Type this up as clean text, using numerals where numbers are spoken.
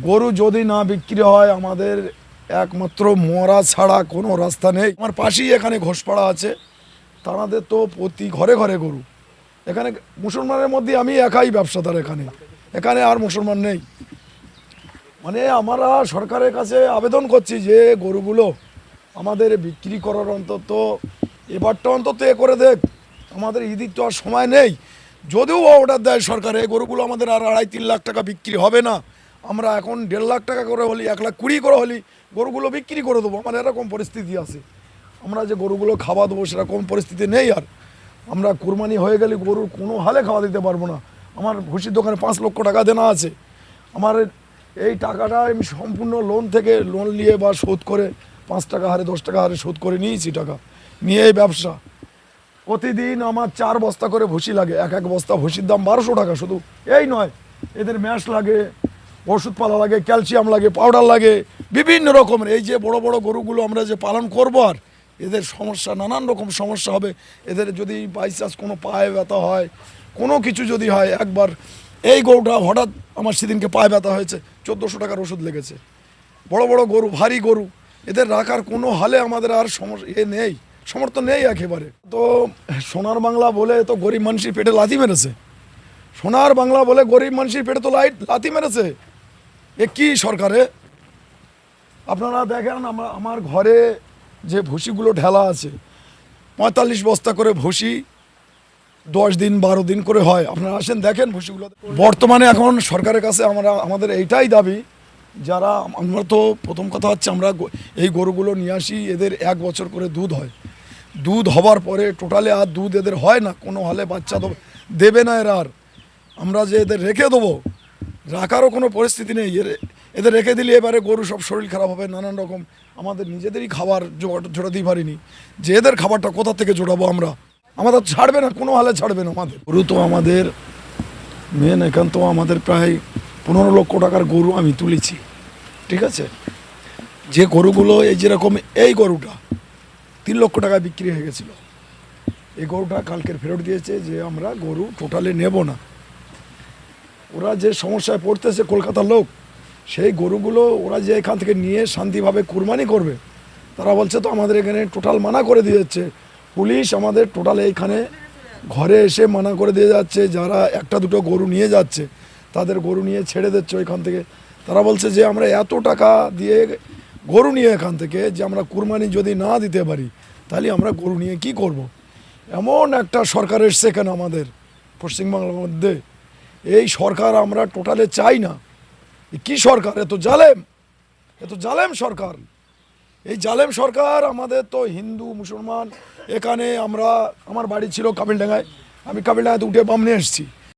গরু যদি না বিক্রি হয় আমাদের একমাত্র মরা ছাড়া কোনো রাস্তা নেই। আমার পাশেই এখানে ঘোষপাড়া আছে, তাদের তো প্রতি ঘরে ঘরে গরু। এখানে মুসলমানের মধ্যে আমি একাই ব্যবসাদার, এখানে এখানে আর মুসলমান নেই। মানে আমরা সরকারের কাছে আবেদন করছি যে গরুগুলো আমাদের বিক্রি করার অন্তত এবারটা অন্তত এ করে দেখ। আমাদের ঈদের তো আর সময় নেই, যদিও অর্ডার দেয় সরকার এই গরুগুলো আমাদের আর 2.5-3 লাখ টাকা বিক্রি হবে না, আমরা এখন 1.5 লাখ টাকা করে হলি 1,20,000 করে হলি গরুগুলো বিক্রি করে দেবো। আমার এরকম পরিস্থিতি আছে, আমরা যে গরুগুলো খাওয়া দেবো সেরকম পরিস্থিতি নেই। আর আমরা কুরবানি হয়ে গেলে গরুর কোনো হালে খাওয়া দিতে পারবো না। আমার ভুসির দোকানে 5 লক্ষ টাকা দেনা আছে। আমার এই টাকাটা আমি সম্পূর্ণ লোন থেকে লোন নিয়ে বা শোধ করে 5 টাকা হারে 10 টাকা হারে শোধ করে নিয়েছি টাকা নিয়ে এই ব্যবসা। প্রতিদিন আমার 4 বস্তা করে ভুসি লাগে, এক বস্তা ভুসির দাম 1200 টাকা। শুধু এই নয়, এদের ম্যাশ লাগে, ওষুধপালা লাগে, ক্যালসিয়াম লাগে, পাউডার লাগে, বিভিন্ন রকমের। এই যে বড় বড় গরুগুলো আমরা যে পালন করবো, আর এদের সমস্যা, নানান রকম সমস্যা হবে। এদের যদি বাইচান্স কোনো পায়ে ব্যথা হয়, কোনো কিছু যদি হয়, একবার এই গরুটা হঠাৎ আমার সেদিনকে পায়ে ব্যথা হয়েছে, 1400 টাকার ওষুধ লেগেছে। বড় বড় গরু, ভারী গরু, এদের রাখার কোনো হালে আমাদের আর নেই, সমর্থ নেই একেবারে। তো সোনার বাংলা বলে তো গরিব মানুষের পেটে লাথি মেরেছে, সোনার বাংলা বলে গরিব মানুষের পেটে তো লাথি মেরেছে। এ কি সরকারে? আপনারা দেখেন আমার ঘরে যে ভুসিগুলো ঢেলা আছে, 45 বস্তা করে ভুসি 10 দিন 12 দিন করে হয়। আপনারা আসেন দেখেন ভুসিগুলো। বর্তমানে এখন সরকারের কাছে আমাদের এইটাই দাবি, যারা আমরা তো প্রথম কথা হচ্ছে আমরা এই গরুগুলো নিয়ে আসি, এদের 1 বছর করে দুধ হয়। দুধ হবার পরে টোটালে আর দুধ এদের হয় না, কোনো হালে বাচ্চা দেবে না এরা। আর আমরা যে এদের রেখে দেবো, রাখারও কোনো পরিস্থিতি নেই। এদের রেখে দিলে এবারে গরু সব শরীর খারাপ হবে, নানান রকম। আমাদের নিজেদেরই খাবার জোটাতেই পারিনি, যে এদের খাবারটা কোথা থেকে জোটাবো আমরা? আমাদের ছাড়বে না, কোনো হালে ছাড়বে না। আমাদের গরু তো আমাদের মেন, এখান তো আমাদের প্রায় 15 লক্ষ টাকার গরু আমি তুলেছি, ঠিক আছে। যে গরুগুলো এই যেরকম এই গরুটা 3 লক্ষ টাকায় বিক্রি হয়ে গেছিলো, এই গরুটা কালকের ফেরত দিয়েছে যে আমরা গরু টোটালে নেব না। ওরা যে সমস্যায় পড়তেছে কলকাতার লোক, সেই গরুগুলো ওরা যে এখান থেকে নিয়ে শান্তিভাবে কুরবানি করবে, তারা বলছে তো আমাদের এখানে টোটাল মানা করে দিয়ে যাচ্ছে পুলিশ। আমাদের টোটাল এইখানে ঘরে এসে মানা করে দিয়ে যাচ্ছে, যারা একটা দুটো গরু নিয়ে যাচ্ছে তাদের গরু নিয়ে ছেড়ে দিচ্ছে ওইখান থেকে। তারা বলছে যে আমরা এত টাকা দিয়ে গরু নিয়ে এখান থেকে যে আমরা কুরবানি যদি না দিতে পারি তাহলে আমরা গরু নিয়ে কি করব। এমন একটা সরকার এসছে কেন আমাদের পশ্চিমবাংলার মধ্যে? এই সরকার আমরা টোটালে চাই না। কি সরকার? এত জালেম সরকার। এই জালেম সরকার আমাদের তো হিন্দু মুসলমান এখানে আমরা, আমার বাড়ি ছিল কাবিলডাঙ্গায়, আমি কাবিলডাঙ্গাতে উঠে বামনে এসেছি।